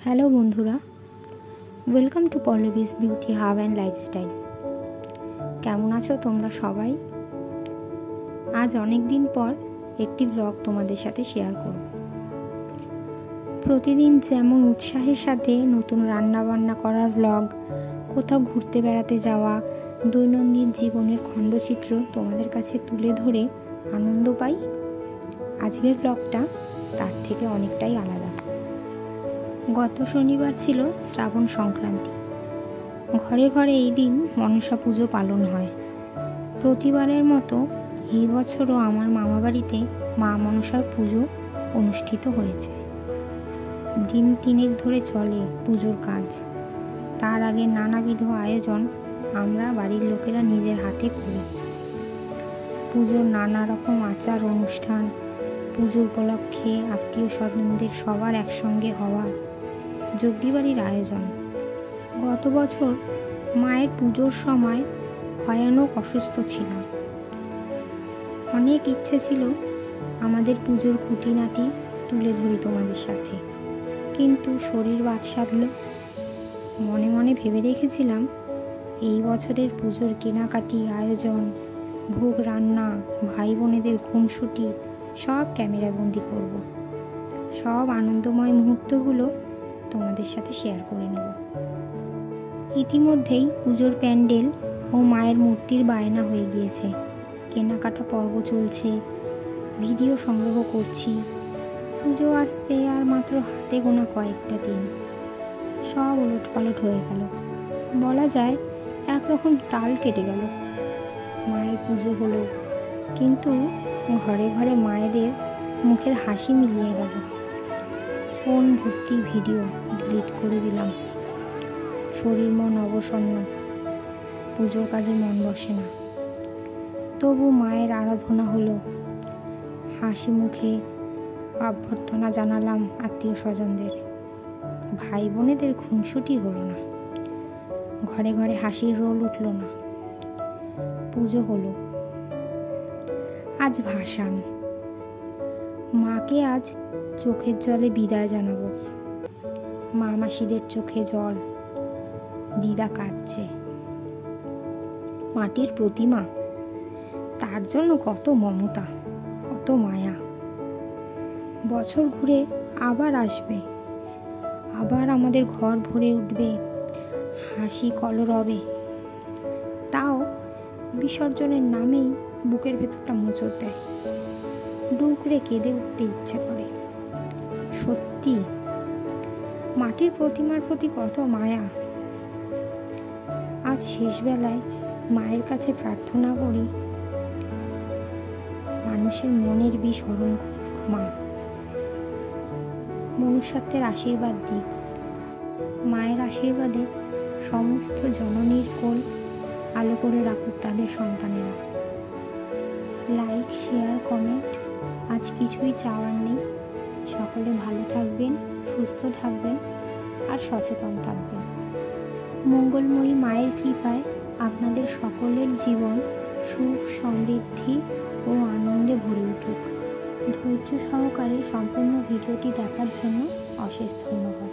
Hello বন্ধুরা, welcome to Pallavi's beauty hub and lifestyle. কেমন আছো তোমরা সবাই? আজ অনেক দিন পর একটি ব্লগ তোমাদের সাথে শেয়ার করব। প্রতিদিন যেমন উৎসাহের সাথে নতুন রান্নাবান্না করার ব্লগ, কোথাও ঘুরতে বেড়াতে যাওয়া, দৈনন্দিন জীবনের খণ্ডচিত্র তোমাদের কাছে তুলে ধরে আনন্দ পাই, আজকের ব্লগটা তার থেকে অনেকটাই আলাদা। গত শনিবার ছিল শ্রাবণ সংক্রান্তি। ঘরে ঘরে এই দিন মনসা পুজো পালন হয়। প্রতিবারের মতো এই বছরও আমার মামাবাড়িতে মা মনসার পুজো অনুষ্ঠিত হয়েছে। দিন তিনেক ধরে চলে পুজোর কাজ। তার আগে নানাবিধ আয়োজন আমরা বাড়ির লোকেরা নিজের হাতে করি। পুজোর নানা রকম আচার অনুষ্ঠান, পুজো উপলক্ষে আত্মীয় স্বজনদের সবার একসঙ্গে হওয়া, যজ্ঞিবাড়ির আয়োজন। গত বছর মায়ের পুজোর সময় ভয়ানক অসুস্থ ছিলাম। অনেক ইচ্ছে ছিল আমাদের পুজোর খুঁটিনাটি তুলে ধরি তোমাদের সাথে, কিন্তু শরীর বাদ সাধল। মনে মনে ভেবে রেখেছিলাম এই বছরের পুজোর কেনাকাটি, আয়োজন, ভোগ রান্না, ভাই বোনেদের খুনসুটি সব ক্যামেরাবন্দি করব। সব আনন্দময় মুহূর্তগুলো তোমাদের সাথে শেয়ার করে নেব। ইতিমধ্যেই পুজোর প্যান্ডেল ও মায়ের মূর্তির বায়না হয়ে গিয়েছে। কেনাকাটা পর্ব চলছে, ভিডিও সংগ্রহ করছি। পুজো আসতে আর মাত্র হাতে গোনা কয়েকটা দিন, সব ওলটপালট হয়ে গেল। বলা যায় একরকম তাল কেটে গেল। মায়ের পুজো হলো, কিন্তু ঘরে ঘরে মায়েদের মুখের হাসি মিলিয়ে গেল। ফোন ভর্তি ভিডিও ডিলিট করে দিলাম। শরীর মন অবসন্ন, পুজোর কাজে মন বসে না। তবু মায়ের আরাধনা হলো, হাসি মুখে অভ্যর্থনা জানালাম আত্মীয় স্বজনদের। ভাই বোনেদের খুনসুটি হলো না, ঘরে ঘরে হাসির রোল উঠল না। পুজো হলো। আজ ভাসান। মাকে আজ চোখের জলে বিদায় জানাবো। মা মাসিদের চোখে জল, দিদা কাঁদছে। মাটির প্রতিমা, তার জন্য কত মমতা, কত মায়া। বছর ঘুরে আবার আসবে, আবার আমাদের ঘর ভরে উঠবে, হাসি কলরবে। তাও বিসর্জনের নামেই বুকের ভেতরটা মোচড় দেয়। ডুকরে কেঁদে উঠতে ইচ্ছে করে। সত্যি মাটির প্রতিমার প্রতি কত মায়া। আজ শেষবেলায় মায়ের কাছে প্রার্থনা করি, মানুষের মনের বিষ হরণ করুক মা, মনুষ্যত্বের আশীর্বাদ দিক। মায়ের আশীর্বাদে সমস্ত জননীর কোল আলো করে রাখুক তাদের সন্তানেরা। লাইক, শেয়ার, কমেন্ট, আজ কিছুই চাওয়ার নেই। সকলে ভালো থাকবেন, সুস্থ থাকবেন আর সচেতন থাকবেন। মঙ্গলময়ী মায়ের কৃপায় আপনাদের সকলের জীবন সুখ, সমৃদ্ধি ও আনন্দে ভরে উঠুক। ধৈর্য সহকারে সম্পূর্ণ ভিডিওটি দেখার জন্য অশেষ ধন্যবাদ।